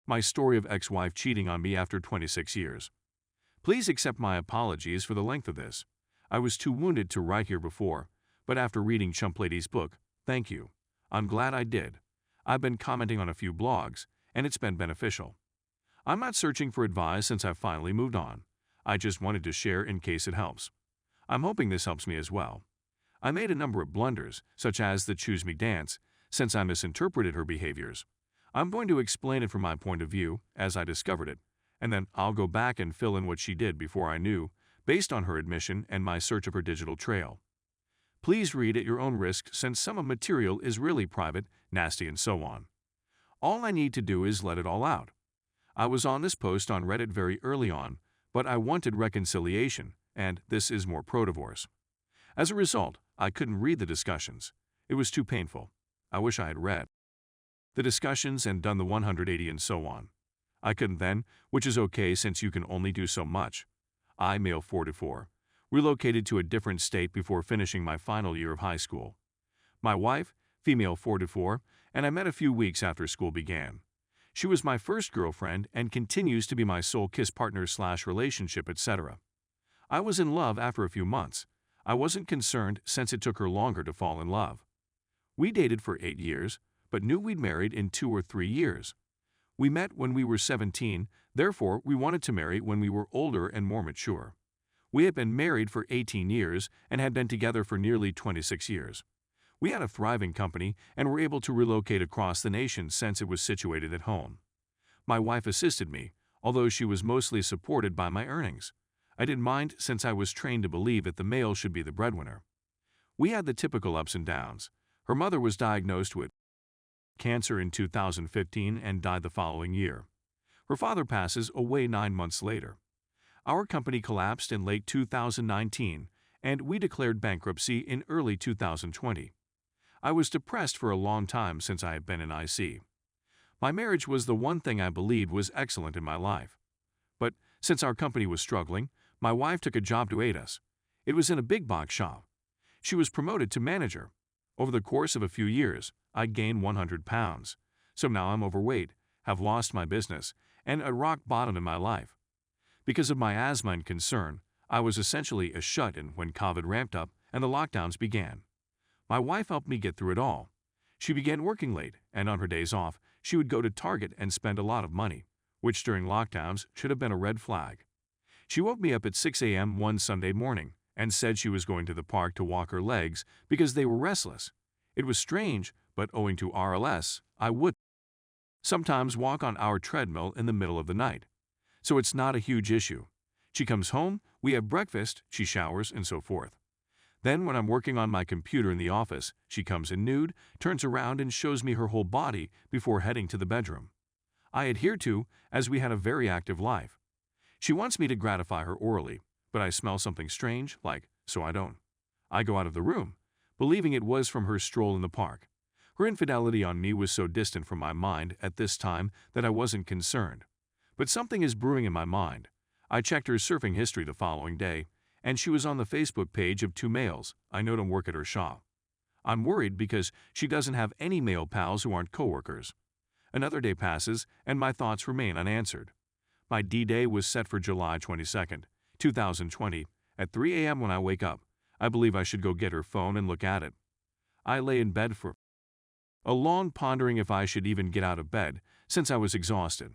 My story of ex-wife cheating on me after 26 years. Please accept my apologies for the length of this. I was too wounded to write here before, but after reading Chump Lady's book, thank you. I'm glad I did. I've been commenting on a few blogs, and it's been beneficial. I'm not searching for advice since I've finally moved on. I just wanted to share in case it helps. I'm hoping this helps me as well. I made a number of blunders, such as the choose me dance, since I misinterpreted her behaviors. I'm going to explain it from my point of view, as I discovered it, and then I'll go back and fill in what she did before I knew, based on her admission and my search of her digital trail. Please read at your own risk since some of material is really private, nasty, and so on. All I need to do is let it all out. I was on this post on Reddit very early on, but I wanted reconciliation, and this is more pro-divorce. As a result, I couldn't read the discussions. It was too painful. I wish I had read the discussions and done the 180 and so on. I couldn't then, which is okay since you can only do so much. I, male 44, relocated to a different state before finishing my final year of high school. My wife, female 44, and I met a few weeks after school began. She was my first girlfriend and continues to be my sole kiss partner/relationship, etc. I was in love after a few months. I wasn't concerned since it took her longer to fall in love. We dated for 8 years, but knew we'd married in 2 or 3 years. We met when we were 17, therefore we wanted to marry when we were older and more mature. We had been married for 18 years and had been together for nearly 26 years. We had a thriving company and were able to relocate across the nation since it was situated at home. My wife assisted me, although she was mostly supported by my earnings. I didn't mind since I was trained to believe that the male should be the breadwinner. We had the typical ups and downs. Her mother was diagnosed with cancer in 2015 and died the following year. Her father passes away 9 months later. Our company collapsed in late 2019, and we declared bankruptcy in early 2020. I was depressed for a long time since I had been in IC. My marriage was the one thing I believed was excellent in my life. But since our company was struggling, my wife took a job to aid us. It was in a big box shop. She was promoted to manager. Over the course of a few years, I gained 100 pounds. So now I'm overweight, have lost my business, and at rock bottom in my life. Because of my asthma and concern, I was essentially a shut-in when COVID ramped up and the lockdowns began. My wife helped me get through it all. She began working late, and on her days off, she would go to Target and spend a lot of money, which during lockdowns should have been a red flag. She woke me up at 6 a.m. one Sunday morning and said she was going to the park to walk her legs because they were restless. It was strange, but owing to RLS, I would sometimes walk on our treadmill in the middle of the night. So it's not a huge issue. She comes home, we have breakfast, she showers, and so forth. Then when I'm working on my computer in the office, she comes in nude, turns around and shows me her whole body before heading to the bedroom. I adhere to, as we had a very active life. She wants me to gratify her orally, but I smell something strange, so I don't. I go out of the room, believing it was from her stroll in the park. Her infidelity on me was so distant from my mind at this time that I wasn't concerned. But something is brewing in my mind. I checked her surfing history the following day, and she was on the Facebook page of 2 males I know don't work at her shop. I'm worried because she doesn't have any male pals who aren't coworkers. Another day passes, and my thoughts remain unanswered. My D-Day was set for July 22nd, 2020, at 3 a.m. when I wake up. I believe I should go get her phone and look at it. I lay in bed for a long pondering if I should even get out of bed, since I was exhausted.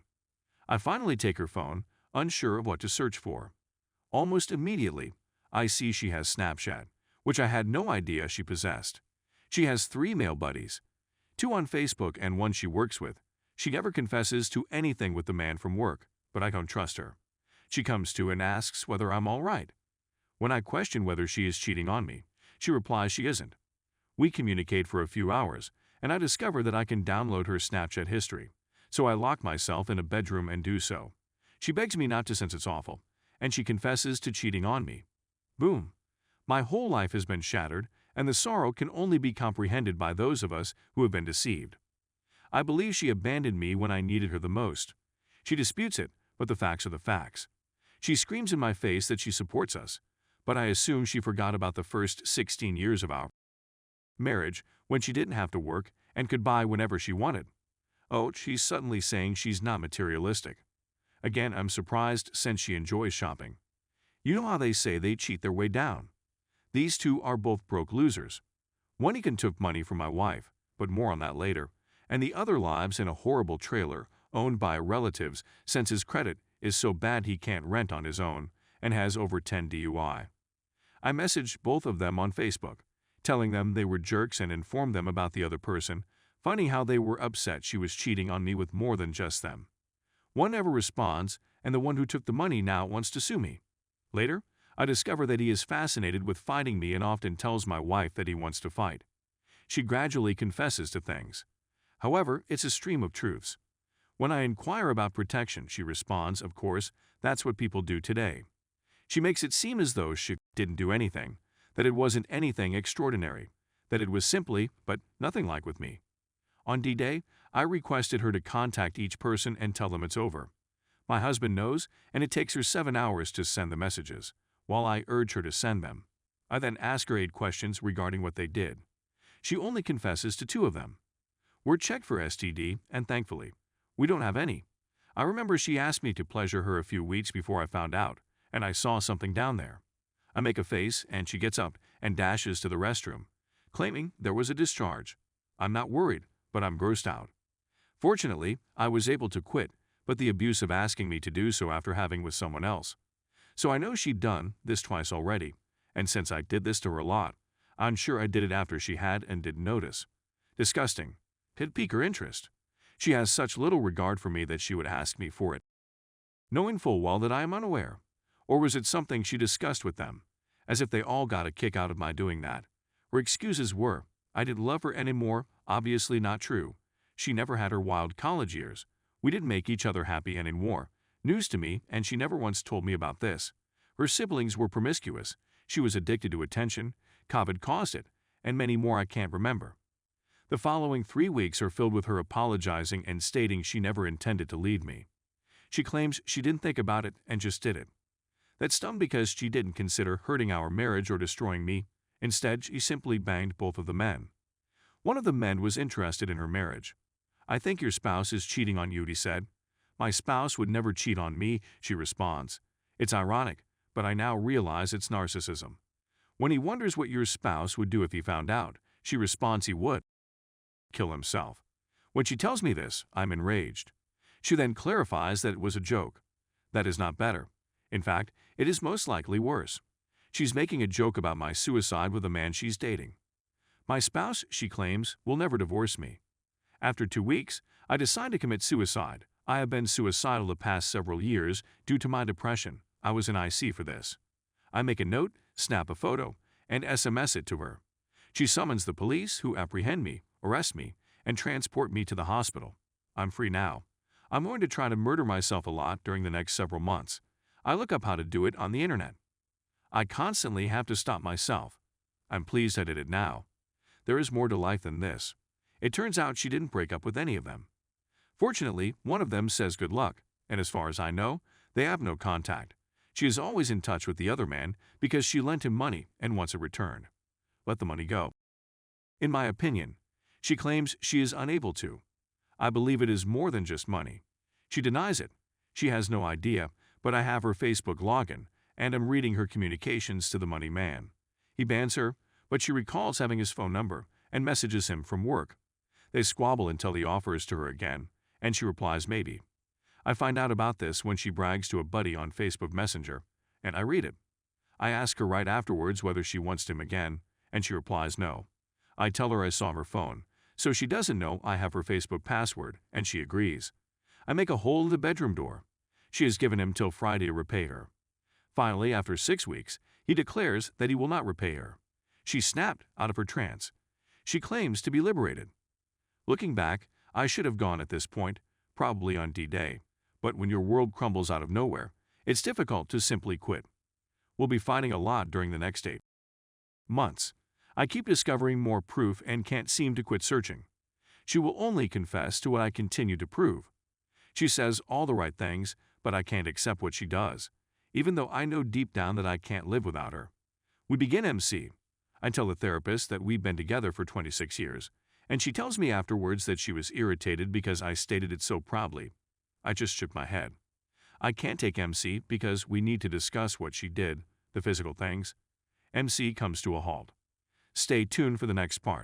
I finally take her phone, unsure of what to search for. Almost immediately, I see she has Snapchat, which I had no idea she possessed. She has 3 male buddies, 2 on Facebook and 1 she works with. She never confesses to anything with the man from work, but I don't trust her. She comes to and asks whether I'm all right. When I question whether she is cheating on me, she replies she isn't. We communicate for a few hours, and I discover that I can download her Snapchat history, so I lock myself in a bedroom and do so. She begs me not to since it's awful, and she confesses to cheating on me. Boom. My whole life has been shattered, and the sorrow can only be comprehended by those of us who have been deceived. I believe she abandoned me when I needed her the most. She disputes it, but the facts are the facts. She screams in my face that she supports us, but I assume she forgot about the first 16 years of our marriage when she didn't have to work and could buy whenever she wanted. Oh, she's suddenly saying she's not materialistic. Again, I'm surprised since she enjoys shopping. You know how they say they cheat their way down? These two are both broke losers. One even took money from my wife, but more on that later, and the other lives in a horrible trailer owned by relatives since his credit is so bad he can't rent on his own and has over 10 DUI. I messaged both of them on Facebook, telling them they were jerks and informed them about the other person. Funny how they were upset she was cheating on me with more than just them. One never responds, and the one who took the money now wants to sue me. Later, I discover that he is fascinated with fighting me and often tells my wife that he wants to fight. She gradually confesses to things. However, it's a stream of truths. When I inquire about protection, she responds, of course, that's what people do today. She makes it seem as though she didn't do anything, that it wasn't anything extraordinary, that it was simply, but nothing like with me. On D-Day, I requested her to contact each person and tell them it's over. My husband knows, and it takes her 7 hours to send the messages, while I urge her to send them. I then ask her 8 questions regarding what they did. She only confesses to 2 of them. We're checked for STD, and thankfully, we don't have any. I remember she asked me to pleasure her a few weeks before I found out, and I saw something down there. I make a face, and she gets up and dashes to the restroom, claiming there was a discharge. I'm not worried, but I'm grossed out. Fortunately, I was able to quit, but the abuse of asking me to do so after having with someone else. So I know she'd done this twice already, and since I did this to her a lot, I'm sure I did it after she had and didn't notice. Disgusting. It'd pique her interest. She has such little regard for me that she would ask me for it, knowing full well that I am unaware. Or was it something she discussed with them, as if they all got a kick out of my doing that? Her excuses were, I didn't love her anymore, obviously not true. She never had her wild college years. We didn't make each other happy anymore. News to me, and she never once told me about this. Her siblings were promiscuous. She was addicted to attention. COVID caused it, and many more I can't remember. The following 3 weeks are filled with her apologizing and stating she never intended to leave me. She claims she didn't think about it and just did it. That stung because she didn't consider hurting our marriage or destroying me. Instead, she simply banged both of the men. One of the men was interested in her marriage. I think your spouse is cheating on you, he said. My spouse would never cheat on me, she responds. It's ironic, but I now realize it's narcissism. When he wonders what your spouse would do if he found out, she responds he would kill himself. When she tells me this, I'm enraged. She then clarifies that it was a joke. That is not better. In fact, it is most likely worse. She's making a joke about my suicide with the man she's dating. My spouse, she claims, will never divorce me. After 2 weeks, I decide to commit suicide. I have been suicidal the past several years due to my depression. I was in IC for this. I make a note, snap a photo, and SMS it to her. She summons the police, who apprehend me, arrest me, and transport me to the hospital. I'm free now. I'm going to try to murder myself a lot during the next several months. I look up how to do it on the internet. I constantly have to stop myself. I'm pleased I did it now. There is more to life than this. It turns out she didn't break up with any of them. Fortunately, one of them says good luck, and as far as I know, they have no contact. She is always in touch with the other man because she lent him money and wants it returned. Let the money go. In my opinion, she claims she is unable to. I believe it is more than just money. She denies it. She has no idea, but I have her Facebook login, and am reading her communications to the money man. He bans her, but she recalls having his phone number and messages him from work. They squabble until he offers to her again, and she replies maybe. I find out about this when she brags to a buddy on Facebook Messenger, and I read it. I ask her right afterwards whether she wants him again, and she replies no. I tell her I saw her phone, so she doesn't know I have her Facebook password, and she agrees. I make a hole in the bedroom door. She has given him till Friday to repay her. Finally, after 6 weeks, he declares that he will not repay her. She snapped out of her trance. She claims to be liberated. Looking back, I should have gone at this point, probably on D-Day, but when your world crumbles out of nowhere, it's difficult to simply quit. We'll be fighting a lot during the next 8 months. I keep discovering more proof and can't seem to quit searching. She will only confess to what I continue to prove. She says all the right things, but I can't accept what she does, even though I know deep down that I can't live without her. We begin MC. I tell the therapist that we've been together for 26 years, And she tells me afterwards that she was irritated because I stated it so proudly. I just shook my head. I can't take MC because we need to discuss what she did, the physical things. MC comes to a halt. Stay tuned for the next part.